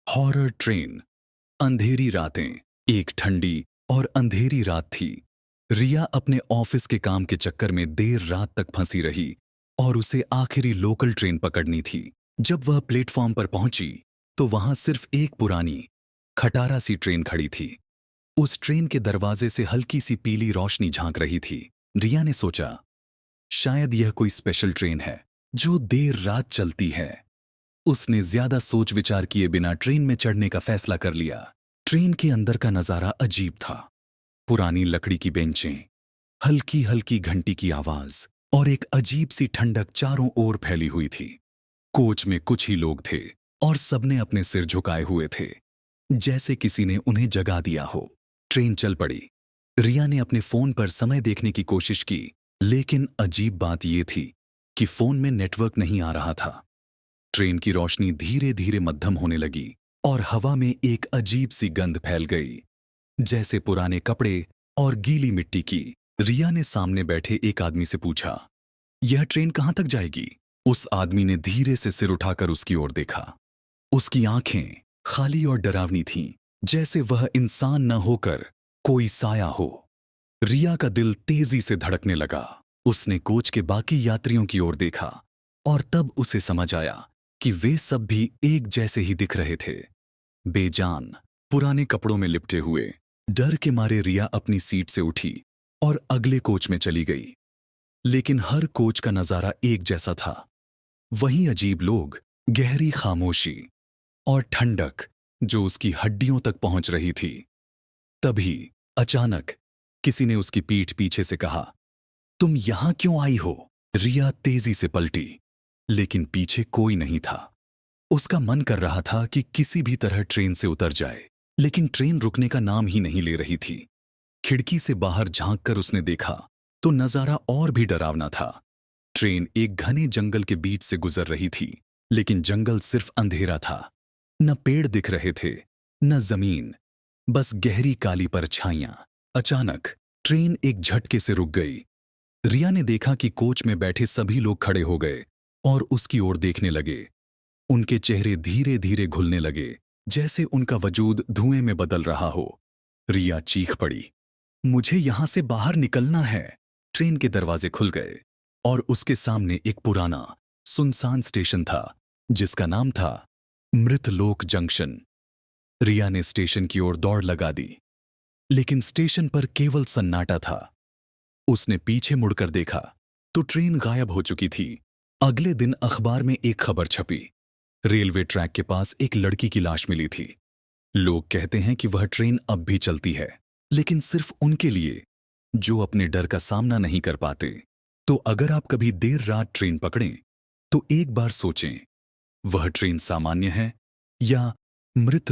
Horror train. अंधेरी रातें। एक ठंडी और अंधेरी रात थी। रिया अपने ऑफिस के काम के चक्कर में देर रात तक फंसी रही और उसे आखिरी लोकल ट्रेन पकड़नी थी। जब वह प्लेटफॉर्म पर पहुंची तो वहां सिर्फ एक पुरानी खटारा सी ट्रेन खड़ी थी। उस ट्रेन के दरवाजे से हल्की सी पीली रोशनी झांक रही थी। रिया ने सोचा, शायद यह कोई स्पेशल ट्रेन है जो देर रात चलती है। उसने ज्यादा सोच विचार किए बिना ट्रेन में चढ़ने का फैसला कर लिया। ट्रेन के अंदर का नजारा अजीब था। पुरानी लकड़ी की बेंचें, हल्की हल्की घंटी की आवाज और एक अजीब सी ठंडक चारों ओर फैली हुई थी। कोच में कुछ ही लोग थे और सबने अपने सिर झुकाए हुए थे, जैसे किसी ने उन्हें जगा दिया हो। ट्रेन चल पड़ी। रिया ने अपने फोन पर समय देखने की कोशिश की, लेकिन अजीब बात यह थी कि फोन में नेटवर्क नहीं आ रहा था। ट्रेन की रोशनी धीरे धीरे मध्यम होने लगी और हवा में एक अजीब सी गंध फैल गई, जैसे पुराने कपड़े और गीली मिट्टी की। रिया ने सामने बैठे एक आदमी से पूछा, यह ट्रेन कहां तक जाएगी? उस आदमी ने धीरे से सिर उठाकर उसकी ओर देखा। उसकी आंखें खाली और डरावनी थीं, जैसे वह इंसान न होकर कोई साया हो। रिया का दिल तेजी से धड़कने लगा। उसने कोच के बाकी यात्रियों की ओर देखा और तब उसे समझ आया कि वे सब भी एक जैसे ही दिख रहे थे, बेजान, पुराने कपड़ों में लिपटे हुए। डर के मारे रिया अपनी सीट से उठी और अगले कोच में चली गई। लेकिन हर कोच का नजारा एक जैसा था। वही अजीब लोग, गहरी खामोशी और ठंडक जो उसकी हड्डियों तक पहुंच रही थी। तभी अचानक किसी ने उसकी पीठ पीछे से कहा, तुम यहां क्यों आई हो? रिया तेजी से पलटी, लेकिन पीछे कोई नहीं था। उसका मन कर रहा था कि किसी भी तरह ट्रेन से उतर जाए, लेकिन ट्रेन रुकने का नाम ही नहीं ले रही थी। खिड़की से बाहर झांककर उसने देखा तो नजारा और भी डरावना था। ट्रेन एक घने जंगल के बीच से गुजर रही थी, लेकिन जंगल सिर्फ अंधेरा था। न पेड़ दिख रहे थे, न जमीन, बस गहरी काली परछाइयां। अचानक ट्रेन एक झटके से रुक गई। रिया ने देखा कि कोच में बैठे सभी लोग खड़े हो गए और उसकी ओर देखने लगे। उनके चेहरे धीरे धीरे घुलने लगे, जैसे उनका वजूद धुएं में बदल रहा हो। रिया चीख पड़ी, मुझे यहां से बाहर निकलना है। ट्रेन के दरवाजे खुल गए और उसके सामने एक पुराना सुनसान स्टेशन था, जिसका नाम था मृतलोक जंक्शन। रिया ने स्टेशन की ओर दौड़ लगा दी, लेकिन स्टेशन पर केवल सन्नाटा था। उसने पीछे मुड़कर देखा तो ट्रेन गायब हो चुकी थी। अगले दिन अखबार में एक खबर छपी। रेलवे ट्रैक के पास एक लड़की की लाश मिली थी। लोग कहते हैं कि वह ट्रेन अब भी चलती है, लेकिन सिर्फ उनके लिए जो अपने डर का सामना नहीं कर पाते। तो अगर आप कभी देर रात ट्रेन पकड़ें, तो एक बार सोचें, वह ट्रेन सामान्य है या मृत